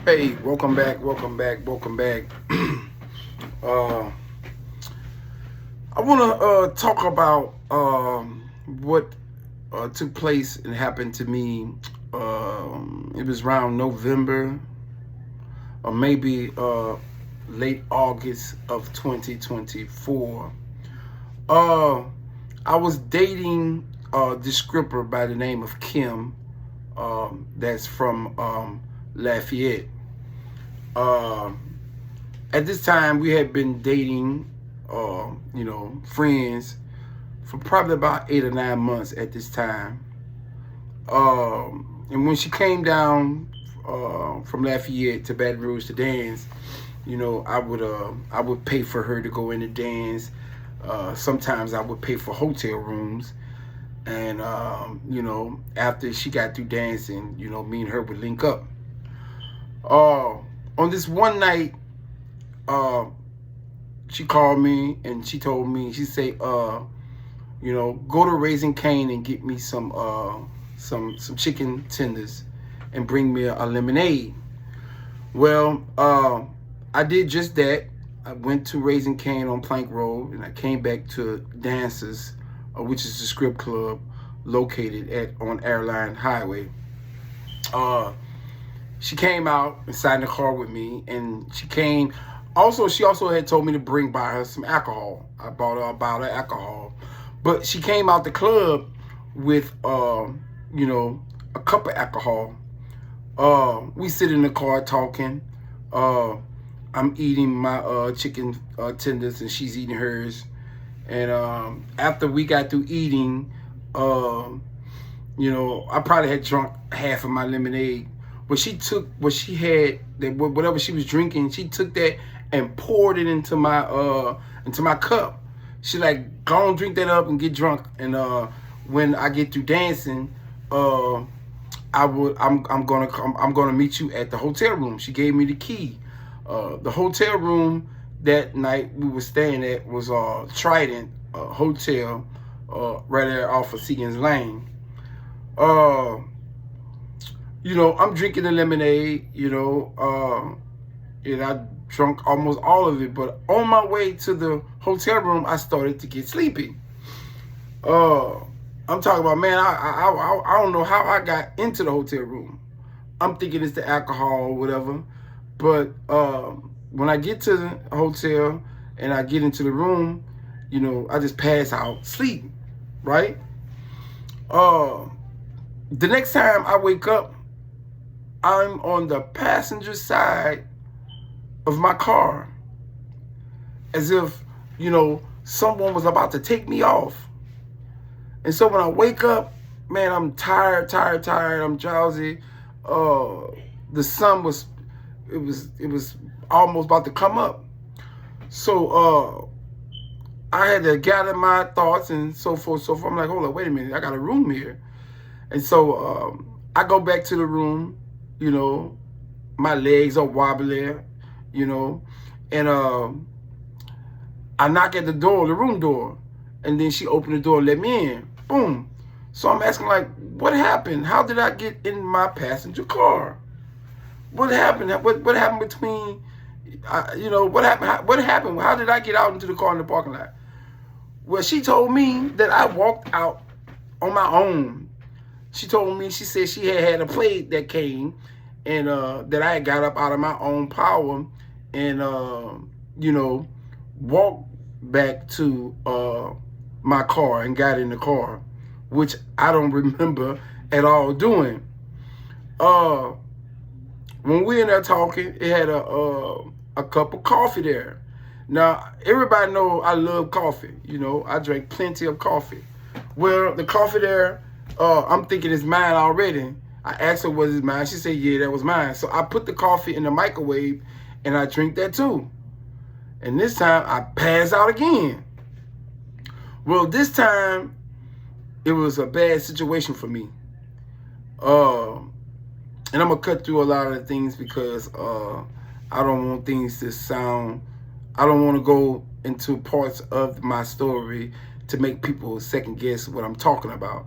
Hey, welcome back, welcome back, welcome back. uh, I want to talk about what took place and happened to me. It was around November or maybe late August of 2024. Uh, I was dating this stripper by the name of Kim, that's from Lafayette. Um, at this time, we had been dating, friends for probably about 8 or 9 months at this time. And when she came down from Lafayette to Baton Rouge to dance, I would pay for her to go in and dance. Sometimes I would pay for hotel rooms. And, after she got through dancing, me and her would link up. On this one night, she called me and she told me, she said, go to Raising Cane and get me some chicken tenders and bring me a lemonade. Well, I did just that. I went to Raising Cane on Plank Road and I came back to Dancers, which is the strip club located on Airline Highway. She came out and sat in the car with me, and she also had told me to bring by her some alcohol. I bought her a bottle of alcohol. But she came out the club with, a cup of alcohol. We sit in the car talking. I'm eating my chicken tenders, and she's eating hers. And after we got through eating, I probably had drunk half of my lemonade. But she took what she had, whatever she was drinking, she took that and poured it into my cup. She like, go on, drink that up and get drunk. And when I get through dancing, I'm gonna meet you at the hotel room. She gave me the key. The hotel room that night we were staying at was Trident Hotel, right there off of Seagans Lane. I'm drinking the lemonade, and I drunk almost all of it. But on my way to the hotel room, I started to get sleepy. I'm talking about, man, I don't know how I got into the hotel room. I'm thinking it's the alcohol or whatever. But when I get to the hotel and I get into the room, I just pass out, sleep, right? The next time I wake up, I'm on the passenger side of my car, as if, someone was about to take me off. And so when I wake up, man, I'm tired. I'm drowsy. The sun was almost about to come up. So I had to gather my thoughts and so forth. I'm like, hold on, wait a minute, I got a room here. And so I go back to the room. My legs are wobbly, and I knock at the room door, and then she opened the door and let me in. Boom. So I'm asking, like, what happened? How did I get in my passenger car? What happened? What happened between, what happened? What happened? How did I get out into the car in the parking lot? Well, she told me that I walked out on my own. She told me, she said she had a plate that came and that I had got up out of my own power and, walked back to my car and got in the car, which I don't remember at all doing. When we in there talking, it had a cup of coffee there. Now, everybody know I love coffee. I drink plenty of coffee. Well, the coffee there, I'm thinking it's mine already. I asked her, was it mine? She said, yeah, that was mine. So I put the coffee in the microwave and I drink that too. And this time I pass out again. Well, this time it was a bad situation for me. And I'm going to cut through a lot of the things because I don't want things to sound, I don't want to go into parts of my story to make people second guess what I'm talking about.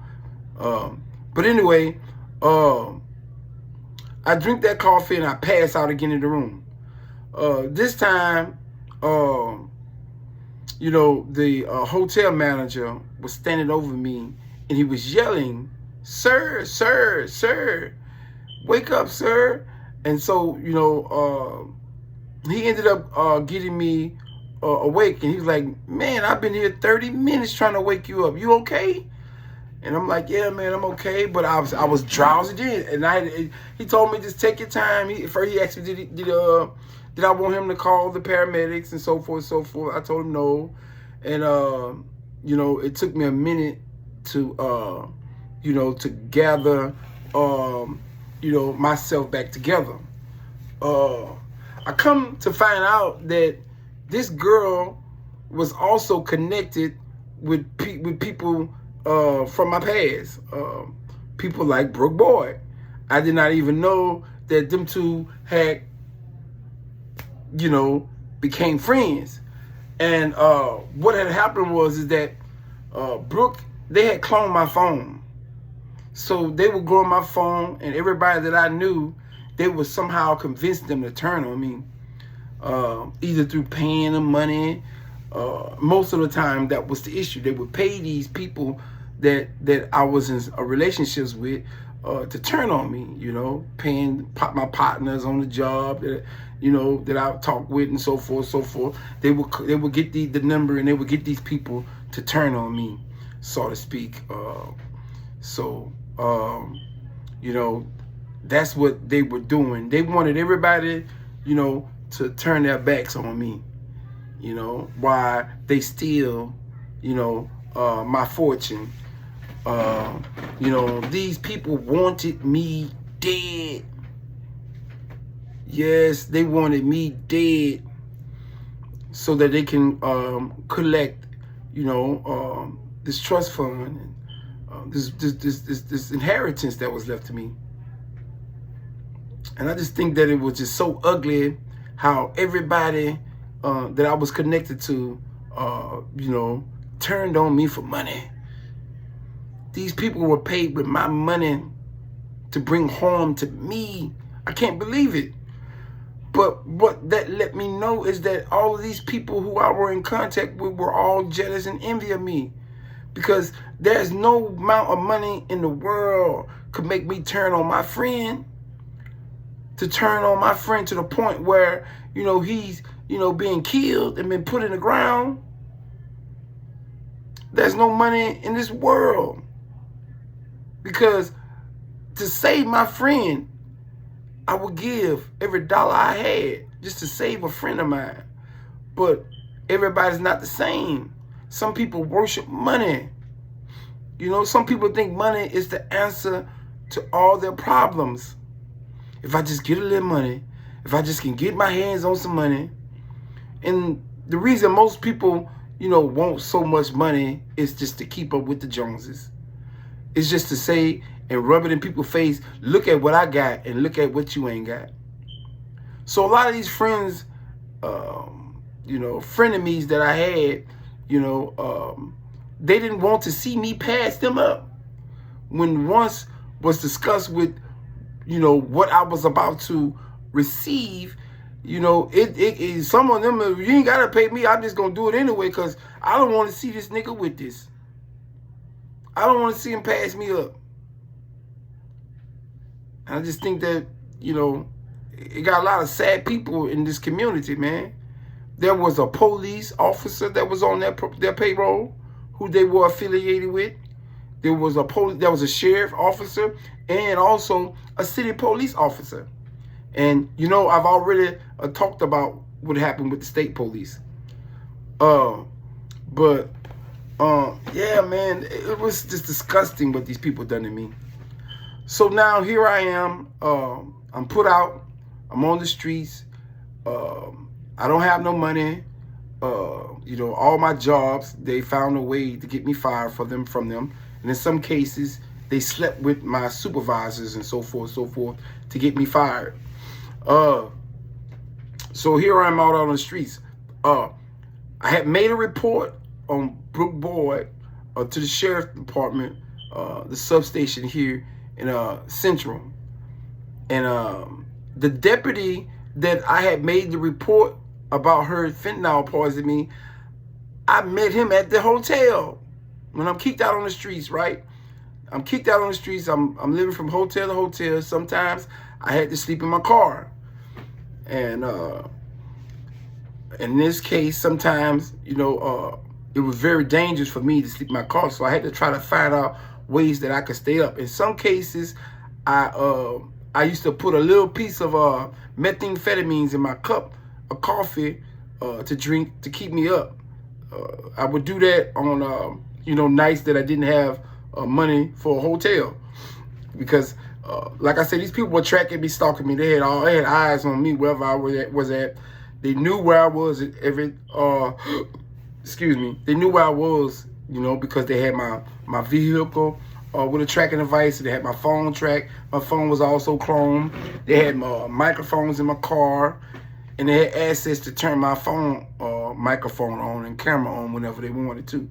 But anyway, I I drink that coffee and I pass out again in the room. This time, you know, the hotel manager was standing over me and he was yelling, "Sir, sir, sir, wake up, sir." And so, you know, he ended up getting me awake, and he was like, "Man, I've been here 30 minutes trying to wake you up. You okay?" And I'm like, "Yeah, man, I'm okay." But I was drowsy then, and he told me just take your time. First he asked me, did I want him to call the paramedics and so forth, so forth. I told him no, and you know, it took me a minute to you know, to gather you know, myself back together. I come to find out that this girl was also connected with people from my past, people like Brooke Boyd. I did not even know that them two had, you know, became friends. And what had happened was that Brooke, they had cloned my phone. So they would go on my phone, and everybody that I knew, they would somehow convince them to turn on me, either through paying them money. Most of the time, that was the issue. They would pay these people that I was in relationships with to turn on me. You know, paying my partners on the job that, you know, that I talk with and so forth, so forth. They would get the number, and they would get these people to turn on me, so to speak. You know, that's what they were doing. They wanted everybody, you know, to turn their backs on me, you know, while they steal, you know, my fortune. You know, these people wanted me dead. Yes, they wanted me dead so that they can collect, you know, this trust fund and this inheritance that was left to me. And I just think that it was just so ugly how everybody that I was connected to, you know, turned on me for money. These people were paid with my money to bring harm to me. I can't believe it. But what that let me know is that all of these people who I were in contact with were all jealous and envy of me. Because there's no amount of money in the world could make me turn on my friend. To turn on my friend to the point where, you know, he's, you know, being killed and been put in the ground. There's no money in this world. Because to save my friend, I would give every dollar I had just to save a friend of mine. But everybody's not the same. Some people worship money. You know, some people think money is the answer to all their problems. If I just get a little money, if I just can get my hands on some money. And the reason most people, you know, want so much money is just to keep up with the Joneses. It's just to say and rub it in people's face, look at what I got and look at what you ain't got. So a lot of these friends, you know, frenemies that I had, you know, they didn't want to see me pass them up. When once was discussed with, you know, what I was about to receive, you know, it some of them, you ain't gotta pay me, I'm just gonna do it anyway, because I don't want to see this nigga with this. I don't want to see him pass me up. And I just think that, you know, it got a lot of sad people in this community, man. There was a police officer that was on their payroll who they were affiliated with. There was a sheriff officer and also a city police officer. And, you know, I've already talked about what happened with the state police. Yeah, man, it was just disgusting what these people done to me. So now here I am. I'm put out. I'm on the streets. I don't have no money. You know, all my jobs, they found a way to get me fired from them. And in some cases, they slept with my supervisors and so forth to get me fired. So here I'm out on the streets. I had made a report on Brooke Boyd to the sheriff department, the substation here in Central. And the deputy that I had made the report about her fentanyl poisoning me, I met him at the hotel when I'm kicked out on the streets, right? I'm kicked out on the streets. I'm living from hotel to hotel. Sometimes I had to sleep in my car. And in this case, sometimes, you know, it was very dangerous for me to sleep in my car. So I had to try to find out ways that I could stay up. In some cases, I used to put a little piece of methamphetamines in my cup of coffee to drink to keep me up. I would do that on, you know, nights that I didn't have money for a hotel. Because, like I said, these people were tracking me, stalking me. They had eyes on me wherever I was at. They knew where I was at excuse me. They knew where I was, you know, because they had my vehicle with a tracking device. They had my phone tracked. My phone was also cloned. They had microphones in my car. And they had access to turn my phone microphone on and camera on whenever they wanted to.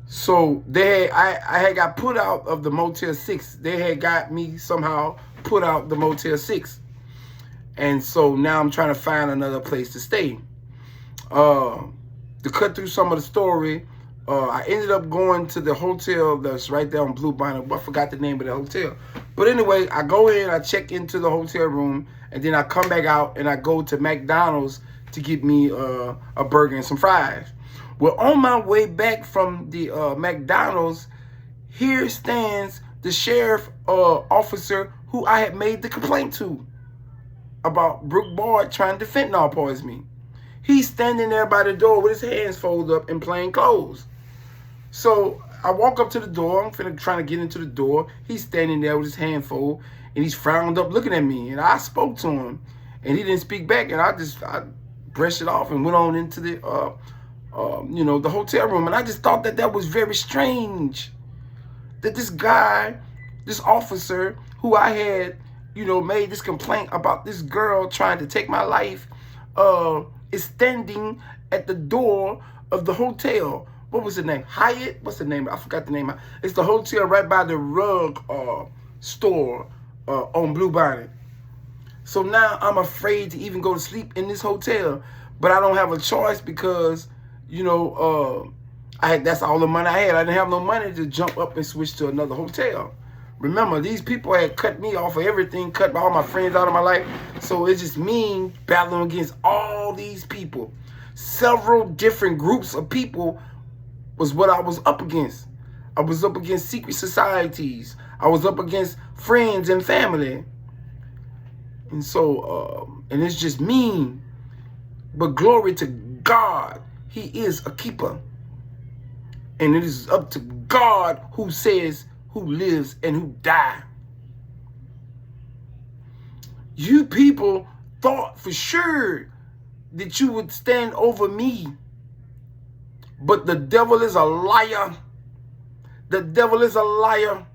So I had got put out of the Motel 6. They had got me somehow put out the Motel 6. And so now I'm trying to find another place to stay. To cut through some of the story, I ended up going to the hotel that's right there on Blue Bonnet. I forgot the name of the hotel. But anyway, I go in, I check into the hotel room, and then I come back out and I go to McDonald's to get me a burger and some fries. Well, on my way back from the McDonald's, here stands the sheriff officer who I had made the complaint to about Brooke Bard trying to fentanyl poison me. He's standing there by the door with his hands folded up in plain clothes. So I walk up to the door. I'm trying to get into the door. He's standing there with his hand folded, and he's frowned up looking at me. And I spoke to him, and he didn't speak back. And I brushed it off and went on into the, you know, the hotel room. And I just thought that was very strange. That this guy, this officer who I had, you know, made this complaint about this girl trying to take my life, is standing at the door of the hotel. What was the name? Hyatt? What's the name? I forgot the name. It's the hotel right by the rug store on Blue Bonnet. So now I'm afraid to even go to sleep in this hotel. But I don't have a choice because, you know, that's all the money I had. I didn't have no money to jump up and switch to another hotel. Remember, these people had cut me off of everything, cut all my friends out of my life. So it's just me battling against all these people. Several different groups of people was what I was up against. I was up against secret societies. I was up against friends and family. And so, and it's just mean. But glory to God, He is a keeper. And it is up to God who says who lives and who dies. You people thought for sure that you would stand over me. But the devil is a liar. The devil is a liar.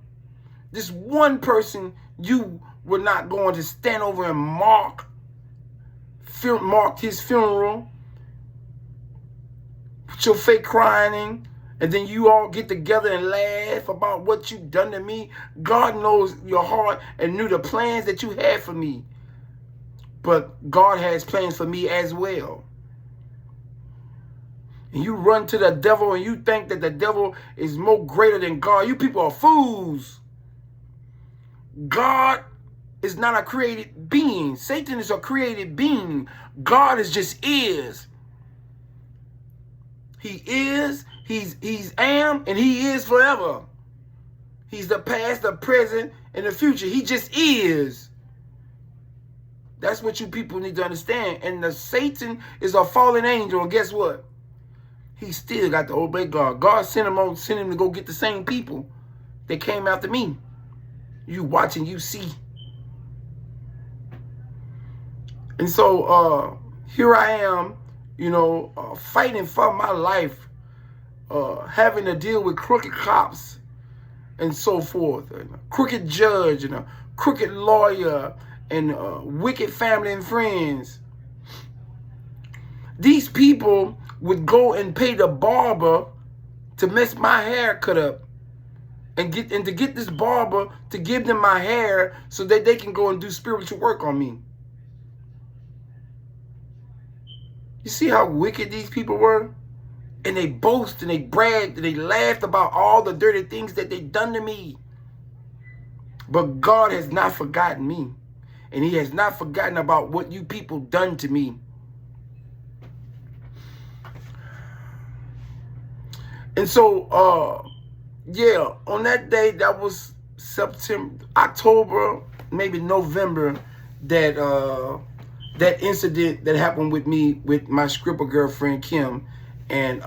This one person you were not going to stand over and mark his funeral with your fake crying, and then you all get together and laugh about what you've done to me. God knows your heart and knew the plans that you had for me. But God has plans for me as well. And you run to the devil and you think that the devil is more greater than God. You people are fools. God is not a created being. Satan is a created being. God is. He is, he's am, and he is forever. He's the past, the present, and the future. He just is. That's what you people need to understand. And the Satan is a fallen angel. And guess what? He still got to obey God. God sent him to go get the same people that came after me. You watch and you see. And so here I am, you know, fighting for my life, having to deal with crooked cops and so forth, and a crooked judge and a crooked lawyer and wicked family and friends. These people would go and pay the barber to mess my hair cut up and to get this barber to give them my hair so that they can go and do spiritual work on me. You see how wicked these people were? And they boast and they bragged and they laughed about all the dirty things that they done to me. But God has not forgotten me. And he has not forgotten about what you people done to me. And so, yeah, on that day, that was September, October, maybe November, that that incident that happened with me with my stripper girlfriend Kim. And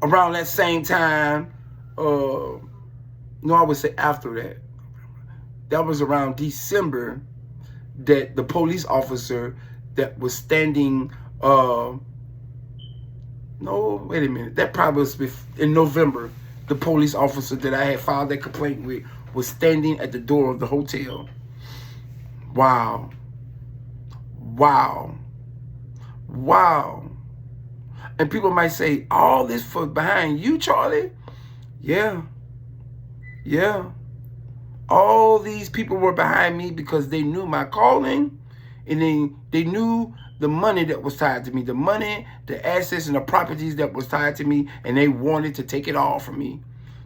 around that same time, no, I would say after that, that was around December, that the police officer that was standing, no, wait a minute, that probably was in November. The police officer that I had filed that complaint with was standing at the door of the hotel. Wow. Wow. Wow. And people might say, all this for behind you, Charlie? Yeah. Yeah. All these people were behind me because they knew my calling, and they knew the money that was tied to me, the money, the assets, and the properties that was tied to me, and they wanted to take it all from me.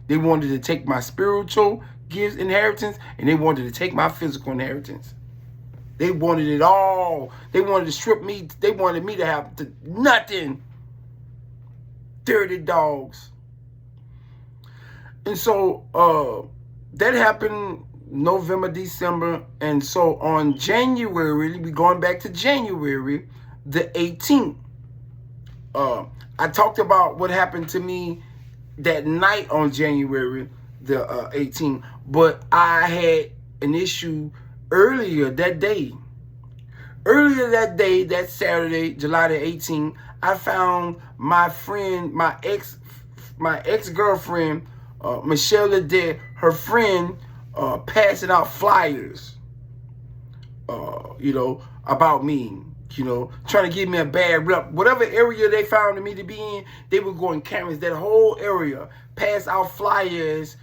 They wanted to take my spiritual gifts, inheritance, and they wanted to take my physical inheritance. They wanted it all. They wanted to strip me. They wanted me to have nothing. Dirty dogs. And so that happened November, December. And so on January, we going back to January the 18th. I talked about what happened to me that night on January the 18th. But I had an issue earlier that day. Earlier that day, that Saturday, July the 18th, I found my friend, my ex-girlfriend, Michelle Ledet, her friend, passing out flyers, about me, trying to give me a bad rep. Whatever area they found me to be in, they would go and canvas that whole area, pass out flyers,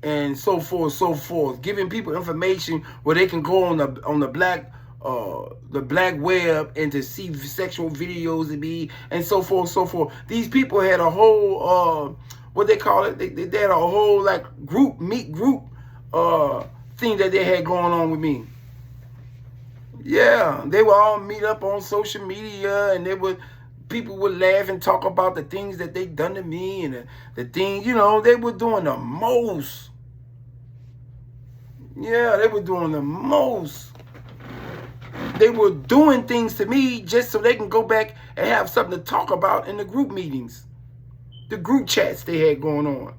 and so forth, giving people information where they can go on the black web and to see sexual videos and so forth. These people had a whole what they call it? They had a whole like group thing that they had going on with me. Yeah, they would all meet up on social media, and people would laugh and talk about the things that they done to me and the things, they were doing the most. Yeah, they were doing the most. They were doing things to me just so they can go back and have something to talk about in the group meetings, the group chats they had going on.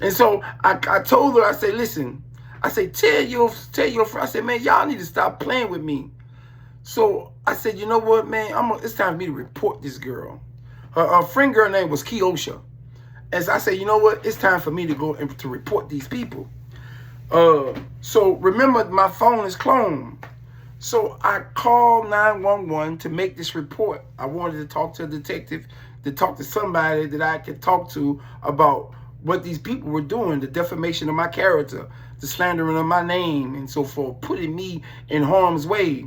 And so I told her, I said, listen, I said, tell your friend, I said, man, y'all need to stop playing with me. So I said, you know what, man, it's time for me to report this girl. Her friend girl name was Keosha. As I said, you know what, it's time for me to go and to report these people. So remember, my phone is cloned. So I called 911 to make this report. I wanted to talk to a detective, to talk to somebody that I could talk to about what these people were doing, the defamation of my character, the slandering of my name, and so forth, putting me in harm's way.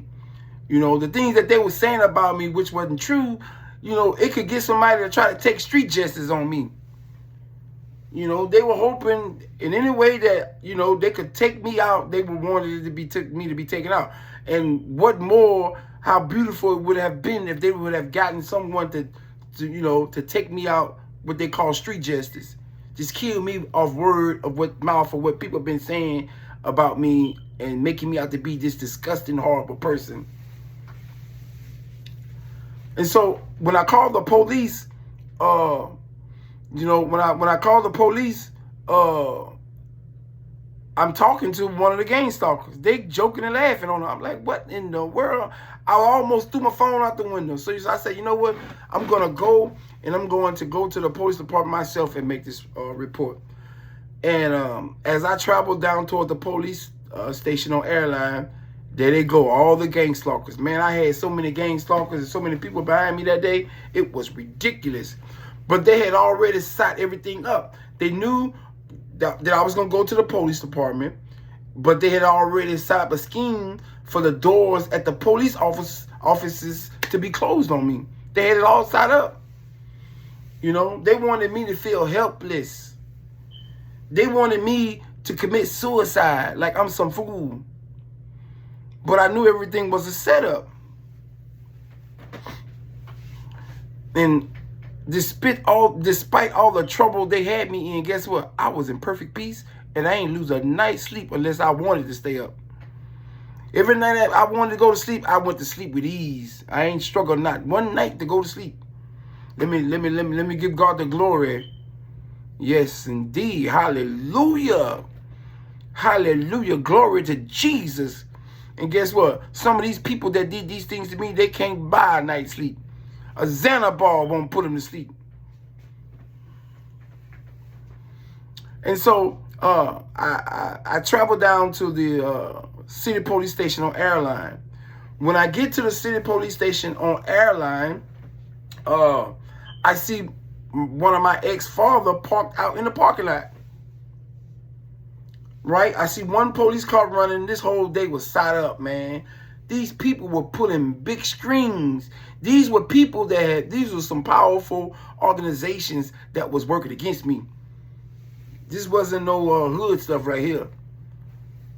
The things that they were saying about me, which wasn't true, it could get somebody to try to take street justice on me. They were hoping in any way that, they could take me out. They wanted it to me to be taken out. And what more, how beautiful it would have been if they would have gotten someone to take me out, what they call street justice. Just kill me off word of mouth of what people have been saying about me and making me out to be this disgusting, horrible person. And so when I called the police, when I call the police, I'm talking to one of the gang stalkers. They joking and laughing on her. I'm like, what in the world? I almost threw my phone out the window. So I said, you know what? I'm going to go to the police department myself and make this report. And as I traveled down toward the police station on Airline, there they go, all the gang stalkers. Man, I had so many gang stalkers and so many people behind me that day. It was ridiculous. But they had already set everything up. They knew that I was going to go to the police department, but they had already set up a scheme for the doors at the police offices to be closed on me. They had it all set up. You know, they wanted me to feel helpless. They wanted me to commit suicide like I'm some fool. But I knew everything was a setup. And despite all the trouble they had me in, guess what? I was in perfect peace, and I ain't lose a night's sleep unless I wanted to stay up. Every night I wanted to go to sleep, I went to sleep with ease. I ain't struggled not one night to go to sleep. Let me give God the glory. Yes, indeed. Hallelujah. Hallelujah. Glory to Jesus. And guess what? Some of these people that did these things to me, they can't buy a night's sleep. A Xanaball won't put them to sleep. And so I traveled down to the city police station on Airline. When I get to the city police station on Airline, I see one of my ex-father parked out in the parking lot. Right? I see one police car running. This whole day was set up, man. These people were pulling big strings. These were people these were some powerful organizations that was working against me. This wasn't no hood stuff right here.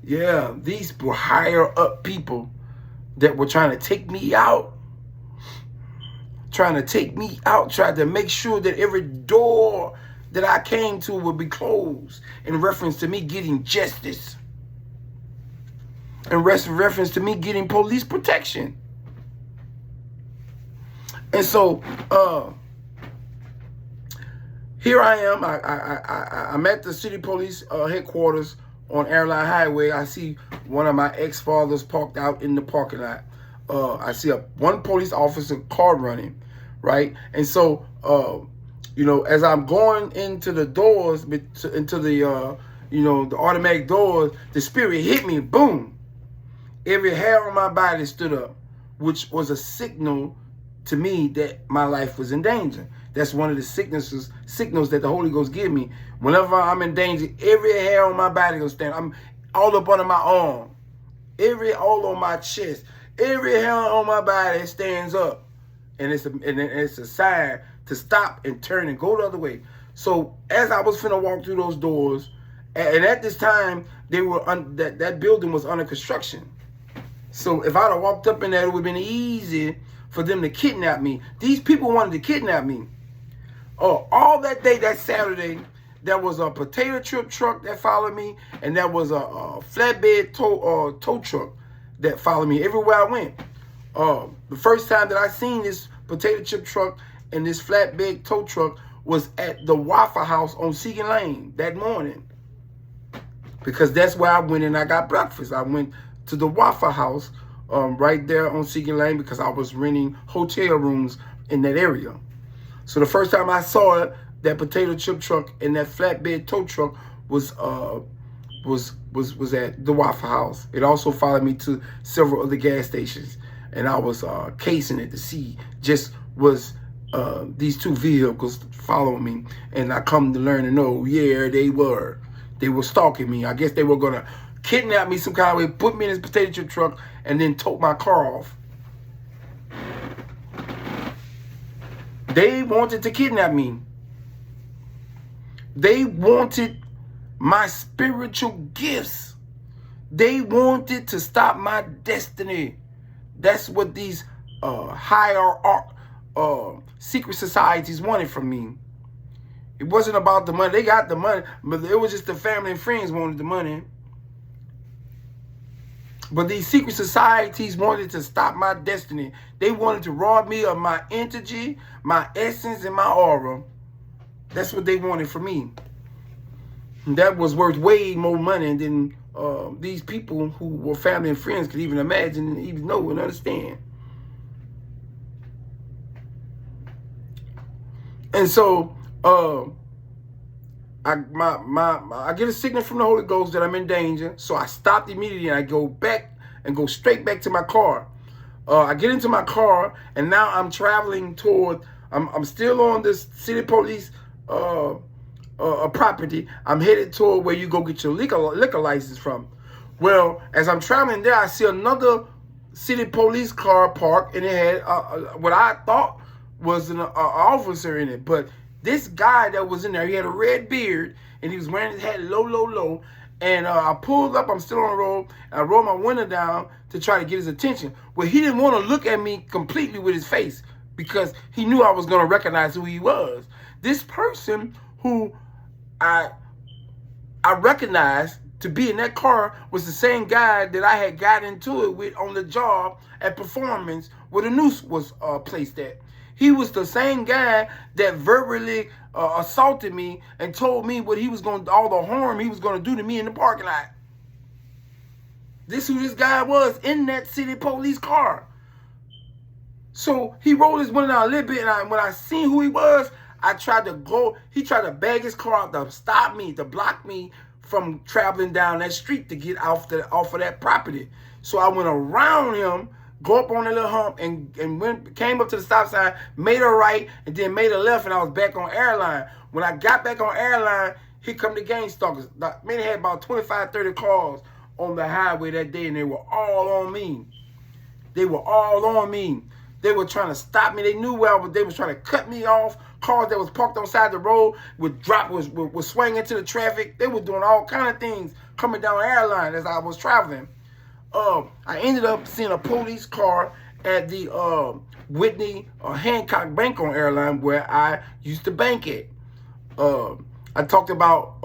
Yeah, these were higher up people that were trying to take me out. Trying to make sure that every door that I came to would be closed in reference to me getting justice. In reference to me getting police protection. And so, here I am. I'm at the city police headquarters on Airline Highway. I see one of my ex-fathers parked out in the parking lot. I see one police officer car running, right? And so, you know, as I'm going into the doors, into the, you know, the automatic doors, the spirit hit me, boom. Every hair on my body stood up, which was a signal to me that my life was in danger. That's one of the signals that the Holy Ghost give me. Whenever I'm in danger, every hair on my body will stand. I'm all up under my arm, all on my chest, every hair on my body stands up, and it's a sign to stop and turn and go the other way. So as I was finna walk through those doors, and at this time that building was under construction. So if I'd have walked up in there, it would have been easy for them to kidnap me. These people wanted to kidnap me. Oh, all that day, that Saturday, there was a potato chip truck that followed me, and there was a flatbed tow truck that followed me everywhere I went. The first time that I seen this potato chip truck and this flatbed tow truck was at the Waffle House on Segan Lane that morning. Because that's where I went and I got breakfast. I went to the Waffle House right there on Segan Lane because I was renting hotel rooms in that area. So the first time I saw it, that potato chip truck and that flatbed tow truck was at the Waffle House. It also followed me to several other gas stations, and I was casing it to see just was these two vehicles following me, and I come to learn and know, yeah, they were stalking me. I guess they were gonna kidnap me some kind of way, put me in this potato chip truck, and then tow my car off. They wanted to kidnap me. They wanted my spiritual gifts. They wanted to stop my destiny. That's what these higher secret societies wanted from me. It wasn't about the money. They got the money, but it was just the family and friends wanted the money. But these secret societies wanted to stop my destiny. They wanted to rob me of my energy, my essence, and my aura. That's what they wanted from me. And that was worth way more money than these people who were family and friends could even imagine, and even know and understand. And so I get a signal from the Holy Ghost that I'm in danger. So I stopped immediately and I go back and go straight back to my car. I get into my car and now I'm traveling toward I'm still on this city police property. I'm headed toward where you go get your liquor license from. Well, as I'm traveling there, I see another city police car parked, and it had what I thought was an officer in it. But this guy that was in there, he had a red beard, and he was wearing his hat low. And I pulled up. I'm still on the road. I rolled my window down to try to get his attention. Well, he didn't want to look at me completely with his face because he knew I was going to recognize who he was. This person who I recognized to be in that car was the same guy that I had got into it with on the job at Performance where the noose was placed at. He was the same guy that verbally assaulted me and told me what he was going to, all the harm he was going to do to me in the parking lot. This who this guy was in that city police car. So he rolled his window down a little bit, and when I seen who he was, I tried to go. He tried to bag his car out to stop me, to block me from traveling down that street to get off of that property. So I went around him, go up on that little hump, and came up to the stop sign, made a right, and then made a left, and I was back on Airline. When I got back on Airline, here come the gang stalkers. They had about 25, 30 cars on the highway that day, and they were all on me. They were all on me. They were trying to stop me. They knew where I was. They was trying to cut me off. Cars that was parked on the side of the road would swing into the traffic. They were doing all kind of things coming down Airline as I was traveling. I ended up seeing a police car at the Whitney Hancock Bank on Airline where I used to bank at. I talked about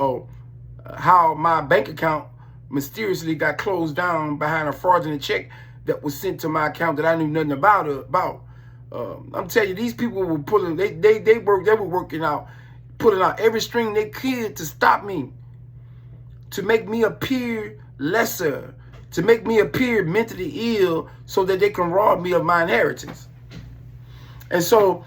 how my bank account mysteriously got closed down behind a fraudulent check that was sent to my account that I knew nothing about. I'm telling you, these people were pulling. They were working out, pulling out every string they could to stop me, to make me appear lesser, to make me appear mentally ill, so that they can rob me of my inheritance. And so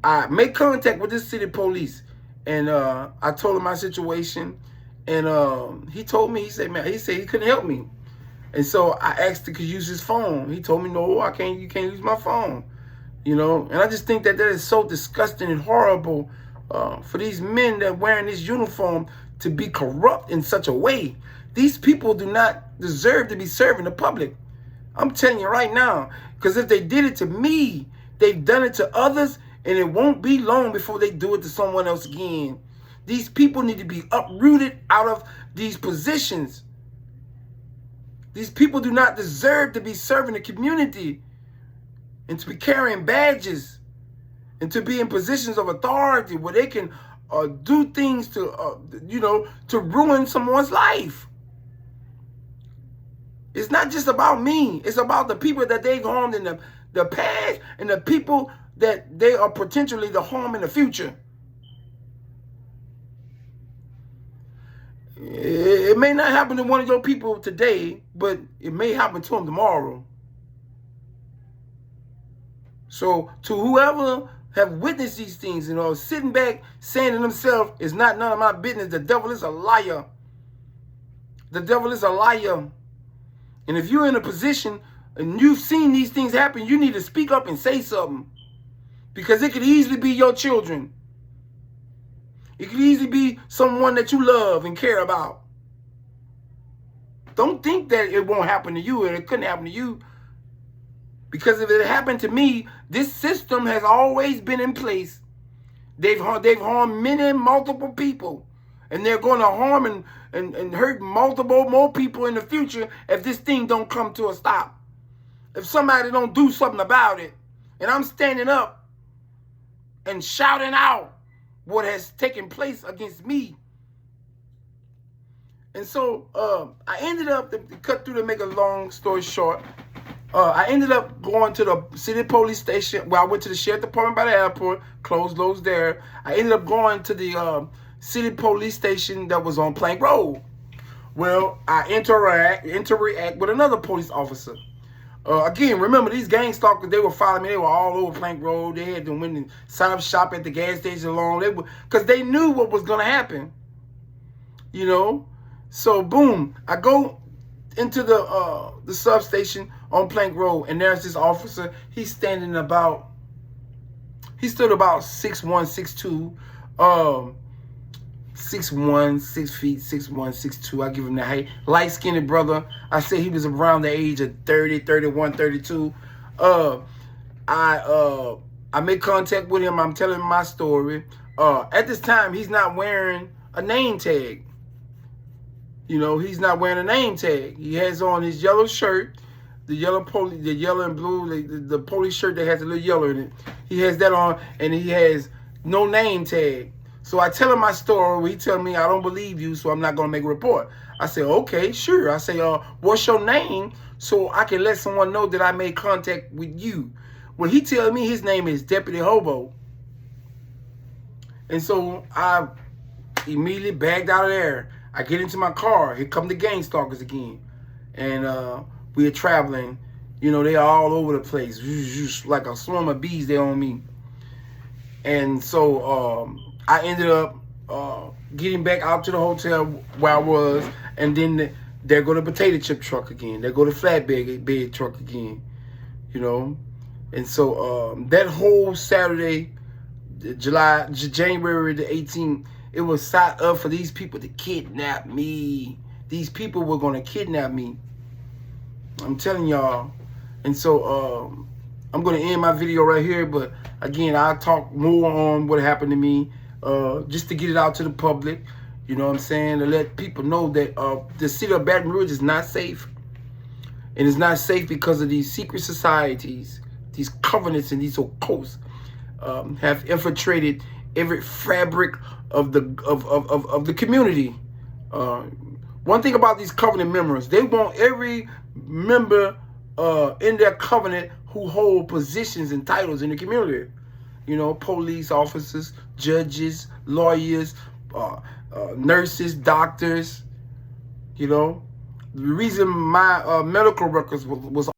I made contact with this city police, and I told him my situation, and he told me, he said he couldn't help me. And so I asked if he could use his phone. He told me, no, I can't. You can't use my phone. You know, and I just think that is so disgusting and horrible for these men that wearing this uniform to be corrupt in such a way. These people do not deserve to be serving the public. I'm telling you right now, because if they did it to me, they've done it to others, and it won't be long before they do it to someone else again. These people need to be uprooted out of these positions. These people do not deserve to be serving the community and to be carrying badges and to be in positions of authority where they can do things to, to ruin someone's life. It's not just about me. It's about the people that they've harmed in the past and the people that they are potentially to harm in the future. It may not happen to one of your people today, but it may happen to them tomorrow. So to whoever have witnessed these things, sitting back saying to themselves, it's not none of my business. The devil is a liar. The devil is a liar. And if you're in a position and you've seen these things happen, you need to speak up and say something. Because it could easily be your children. It could easily be someone that you love and care about. Don't think that it won't happen to you and it couldn't happen to you. Because if it happened to me, this system has always been in place. They've harmed multiple people. And they're going to harm and hurt multiple more people in the future if this thing don't come to a stop. If somebody don't do something about it. And I'm standing up and shouting out what has taken place against me. And so I ended up, to cut through to make a long story short, I ended up going to the city police station. Well, I went to the sheriff department by the airport, closed those there. I ended up going to the city police station that was on Plank Road. Well, I interact with another police officer. Again, remember, these gang stalkers, they were following me. They were all over Plank Road. They had to win and sign up shop at the gas station along. Because they knew what was going to happen. So, boom, I go into the substation on Plank Road, and there's this officer. He stood about 6'1", 6'2", 6'1", 6 feet, 6'1", 6'2". I give him the height. Light-skinned brother. I said he was around the age of 30, 31, 32. I made contact with him. I'm telling him my story. At this time, he's not wearing a name tag. You know, he's not wearing a name tag. He has on his yellow shirt, the yellow and blue, the police shirt that has a little yellow in it. He has that on, and he has no name tag. So I tell him my story. He tell me, I don't believe you, so I'm not going to make a report. I say, okay, sure. I say, what's your name so I can let someone know that I made contact with you? Well, he tells me his name is Deputy Hobo. And so I immediately bagged out of there. I get into my car. Here come the gang stalkers again. And we are traveling. You know, they are all over the place. Like a swarm of bees, they on me. And so I ended up getting back out to the hotel where I was. And then there go the potato chip truck again. There go the flatbed truck again. You know. And so that whole Saturday, January the 18th, it was set up for these people to kidnap me. These people were going to kidnap me. I'm telling y'all. And so I'm going to end my video right here. But again, I'll talk more on what happened to me just to get it out to the public. You know what I'm saying? To let people know that the city of Baton Rouge is not safe. And it's not safe because of these secret societies. These covenants and these occults have infiltrated every fabric of the community. One thing about these covenant members, they want every member in their covenant who hold positions and titles in the community. You know, police officers, judges, lawyers, nurses, doctors. You know, the reason my medical records was